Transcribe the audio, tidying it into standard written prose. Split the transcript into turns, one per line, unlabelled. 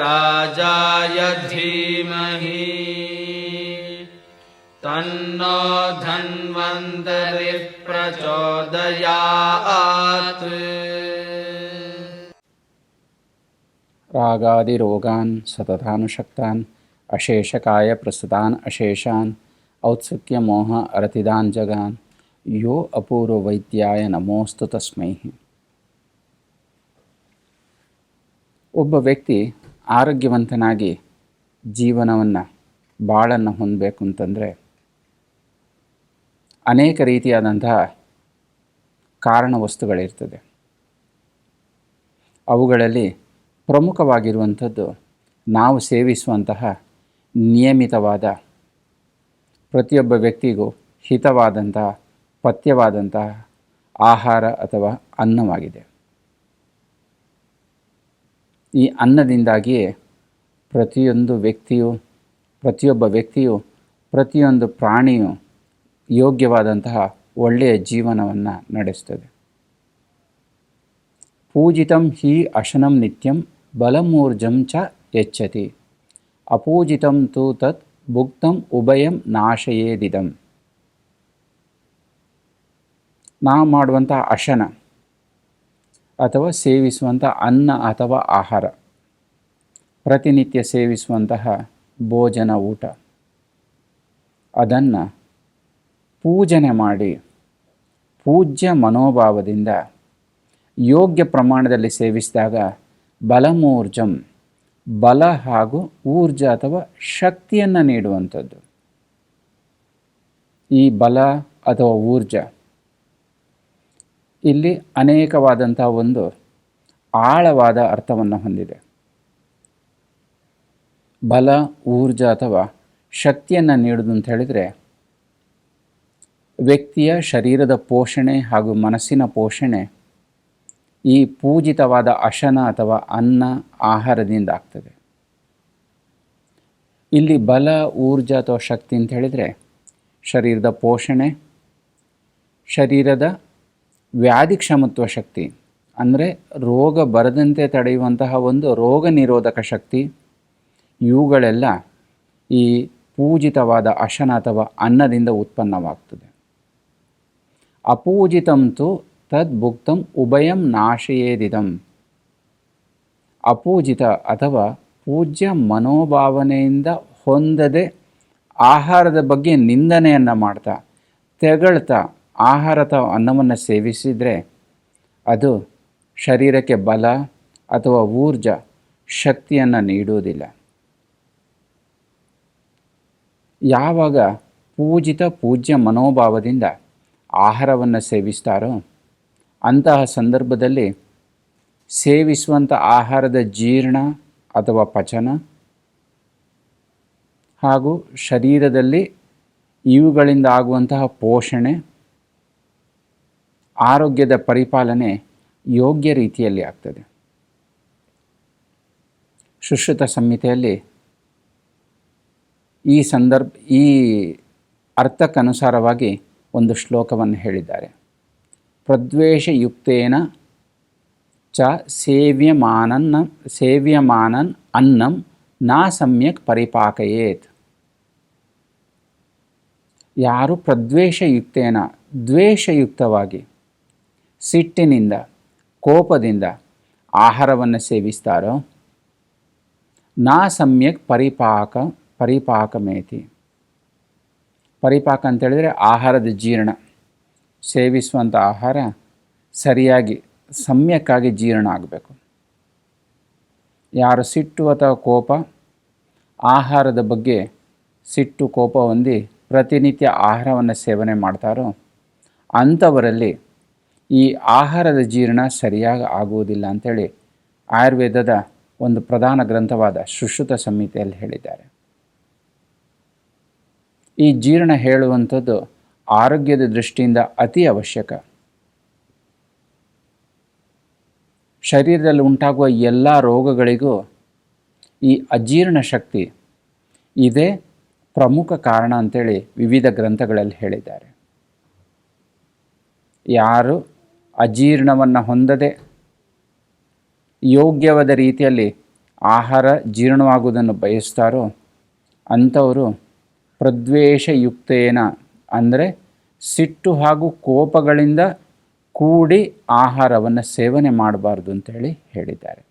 राजाय धीमहि तन्नो धन्वन्तरिः प्रचोदयात्।
रागादिरोगान् सततानुशक्तान् अशेषकाय प्रस्तुतान् अशेषान् औत्सुक्यमोह अरतिदान् जगान् यो ಅಪೂರ್ವವೈದ್ಯಾಯ ನಮೋಸ್ತು ತಸ್ಮೈ. ಒಬ್ಬ ವ್ಯಕ್ತಿ ಆರೋಗ್ಯವಂತನಾಗಿ ಜೀವನವನ್ನು ಬಾಳನ್ನು ಹೊಂದಬೇಕು ಅಂತಂದರೆ ಅನೇಕ ರೀತಿಯಾದಂತಹ ಕಾರಣ ವಸ್ತುಗಳಿರ್ತದೆ. ಅವುಗಳಲ್ಲಿ ಪ್ರಮುಖವಾಗಿರುವಂಥದ್ದು ನಾವು ಸೇವಿಸುವಂತಹ ನಿಯಮಿತವಾದ, ಪ್ರತಿಯೊಬ್ಬ ವ್ಯಕ್ತಿಗೂ ಹಿತವಾದಂತಹ, ಪಥ್ಯವಾದಂತಹ ಆಹಾರ ಅಥವಾ ಅನ್ನವಾಗಿದೆ. ಈ ಅನ್ನದಿಂದಾಗಿಯೇ ಪ್ರತಿಯೊಬ್ಬ ವ್ಯಕ್ತಿಯು ಪ್ರತಿಯೊಂದು ಪ್ರಾಣಿಯು ಯೋಗ್ಯವಾದಂತಹ ಒಳ್ಳೆಯ ಜೀವನವನ್ನು ನಡೆಸ್ತದೆ. ಪೂಜಿತಂ ಹಿ ಅಶನಂ ನಿತ್ಯಂ ಬಲಮೂರ್ಜಂ ಚ ಯಚ್ಚತಿ ಅಪೂಜಿತಂ ತು ತತ್ ಭುಕ್ತಂ ಉಭಯಂ ನಾಶಯೇದಿದಂ. ನಾವು ಮಾಡುವಂತಹ ಅಶನ ಅಥವಾ ಸೇವಿಸುವಂಥ ಅನ್ನ ಅಥವಾ ಆಹಾರ, ಪ್ರತಿನಿತ್ಯ ಸೇವಿಸುವಂತಹ ಭೋಜನ, ಊಟ, ಅದನ್ನು ಪೂಜನೆ ಮಾಡಿ ಪೂಜ್ಯ ಮನೋಭಾವದಿಂದ ಯೋಗ್ಯ ಪ್ರಮಾಣದಲ್ಲಿ ಸೇವಿಸಿದಾಗ ಬಲಮೂರ್ಜಂ, ಬಲ ಹಾಗೂ ಊರ್ಜ ಅಥವಾ ಶಕ್ತಿಯನ್ನು ನೀಡುವಂಥದ್ದು. ಈ ಬಲ ಅಥವಾ ಊರ್ಜ ಇಲ್ಲಿ ಅನೇಕವಾದಂಥ ಒಂದು ಆಳವಾದ ಅರ್ಥವನ್ನು ಹೊಂದಿದೆ. ಬಲ, ಊರ್ಜ ಅಥವಾ ಶಕ್ತಿಯನ್ನು ನೀಡುವುದು ಅಂತ ಹೇಳಿದರೆ ವ್ಯಕ್ತಿಯ ಶರೀರದ ಪೋಷಣೆ ಹಾಗೂ ಮನಸ್ಸಿನ ಪೋಷಣೆ ಈ ಪೂಜಿತವಾದ ಅಶನ ಅಥವಾ ಅನ್ನ, ಆಹಾರದಿಂದ ಆಗ್ತದೆ. ಇಲ್ಲಿ ಬಲ, ಊರ್ಜ ಅಥವಾ ಶಕ್ತಿ ಅಂತ ಹೇಳಿದರೆ ಶರೀರದ ಪೋಷಣೆ, ಶರೀರದ ವ್ಯಾಧಿ ಕ್ಷಮತ್ವ ಶಕ್ತಿ ಅಂದರೆ ರೋಗ ಬರದಂತೆ ತಡೆಯುವಂತಹ ಒಂದು ರೋಗ ನಿರೋಧಕ ಶಕ್ತಿ, ಇವುಗಳೆಲ್ಲ ಈ ಪೂಜಿತವಾದ ಅಶನ ಅಥವಾ ಅನ್ನದಿಂದ ಉತ್ಪನ್ನವಾಗ್ತದೆ. ಅಪೂಜಿತಂತು ತದ್ಭುಕ್ತಂ ಉಭಯಂ ನಾಶಯೇದಿದಂ. ಅಪೂಜಿತ ಅಥವಾ ಪೂಜ್ಯ ಮನೋಭಾವನೆಯಿಂದ ಹೊಂದದೆ ಆಹಾರದ ಬಗ್ಗೆ ನಿಂದನೆಯನ್ನು ಮಾಡ್ತಾ ತೆಗಳ್ತಾ ಆಹಾರ ಅಥವಾ ಅನ್ನವನ್ನು ಸೇವಿಸಿದರೆ ಅದು ಶರೀರಕ್ಕೆ ಬಲ ಅಥವಾ ಊರ್ಜ, ಶಕ್ತಿಯನ್ನು ನೀಡುವುದಿಲ್ಲ. ಯಾವಾಗ ಪೂಜ್ಯ ಮನೋಭಾವದಿಂದ ಆಹಾರವನ್ನು ಸೇವಿಸ್ತಾರೋ ಅಂತಹ ಸಂದರ್ಭದಲ್ಲಿ ಸೇವಿಸುವಂಥ ಆಹಾರದ ಜೀರ್ಣ ಅಥವಾ ಪಚನ ಹಾಗೂ ಶರೀರದಲ್ಲಿ ಇವುಗಳಿಂದ ಆಗುವಂತಹ ಪೋಷಣೆ, ಆರೋಗ್ಯದ ಪರಿಪಾಲನೆ ಯೋಗ್ಯ ರೀತಿಯಲ್ಲಿ ಆಗ್ತದೆ. ಸುಶ್ರುತ ಸಂಹಿತೆಯಲ್ಲಿ ಈ ಅರ್ಥಕ್ಕನುಸಾರವಾಗಿ ಒಂದು ಶ್ಲೋಕವನ್ನು ಹೇಳಿದ್ದಾರೆ. ಪ್ರದ್ವೇಷಯುಕ್ತೇನ ಚ ಸೇವ್ಯಮಾನನ್ ಅನ್ನಂ ನಾ ಸಮ್ಯಕ್ ಪರಿಪಾಕಯೇತ್. ಯಾರು ಪ್ರದ್ವೇಷಯುಕ್ತೇನ, ದ್ವೇಷಯುಕ್ತವಾಗಿ, ಸಿಟ್ಟಿನಿಂದ, ಕೋಪದಿಂದ ಆಹಾರವನ್ನು ಸೇವಿಸ್ತಾರೋ ನಾ ಸಮ್ಯಕ್ ಪರಿಪಾಕಮೇತಿ. ಪರಿಪಾಕ ಅಂತೇಳಿದರೆ ಆಹಾರದ ಜೀರ್ಣ, ಸೇವಿಸುವಂಥ ಆಹಾರ ಸರಿಯಾಗಿ ಸಮ್ಯಕ್ಕಾಗಿ ಜೀರ್ಣ ಆಗಬೇಕು. ಯಾರು ಸಿಟ್ಟು ಅಥವಾ ಕೋಪ, ಆಹಾರದ ಬಗ್ಗೆ ಸಿಟ್ಟು ಕೋಪ ಹೊಂದಿ ಪ್ರತಿನಿತ್ಯ ಆಹಾರವನ್ನು ಸೇವನೆ ಮಾಡ್ತಾರೋ ಅಂಥವರಲ್ಲಿ ಈ ಆಹಾರದ ಜೀರ್ಣ ಸರಿಯಾಗಿ ಆಗುವುದಿಲ್ಲ ಅಂಥೇಳಿ ಆಯುರ್ವೇದದ ಒಂದು ಪ್ರಧಾನ ಗ್ರಂಥವಾದ ಸುಶ್ರುತ ಸಂಹಿತೆಯಲ್ಲಿ ಹೇಳಿದ್ದಾರೆ. ಈ ಜೀರ್ಣ ಹೇಳುವಂಥದ್ದು ಆರೋಗ್ಯದ ದೃಷ್ಟಿಯಿಂದ ಅತಿ ಅವಶ್ಯಕ. ಶರೀರದಲ್ಲಿ ಉಂಟಾಗುವ ಎಲ್ಲ ರೋಗಗಳಿಗೂ ಈ ಅಜೀರ್ಣ ಶಕ್ತಿ ಇದೇ ಪ್ರಮುಖ ಕಾರಣ ಅಂತೇಳಿ ವಿವಿಧ ಗ್ರಂಥಗಳಲ್ಲಿ ಹೇಳಿದ್ದಾರೆ. ಯಾರು ಅಜೀರ್ಣವನ್ನು ಹೊಂದದೆ ಯೋಗ್ಯವಾದ ರೀತಿಯಲ್ಲಿ ಆಹಾರ ಜೀರ್ಣವಾಗುವುದನ್ನು ಬಯಸ್ತಾರೋ ಅಂಥವರು ಪ್ರದ್ವೇಷಯುಕ್ತೇನ ಅಂದರೆ ಸಿಟ್ಟು ಹಾಗೂ ಕೋಪಗಳಿಂದ ಕೂಡಿ ಆಹಾರವನ್ನು ಸೇವನೆ ಮಾಡಬಾರ್ದು ಅಂತೇಳಿ ಹೇಳಿದ್ದಾರೆ.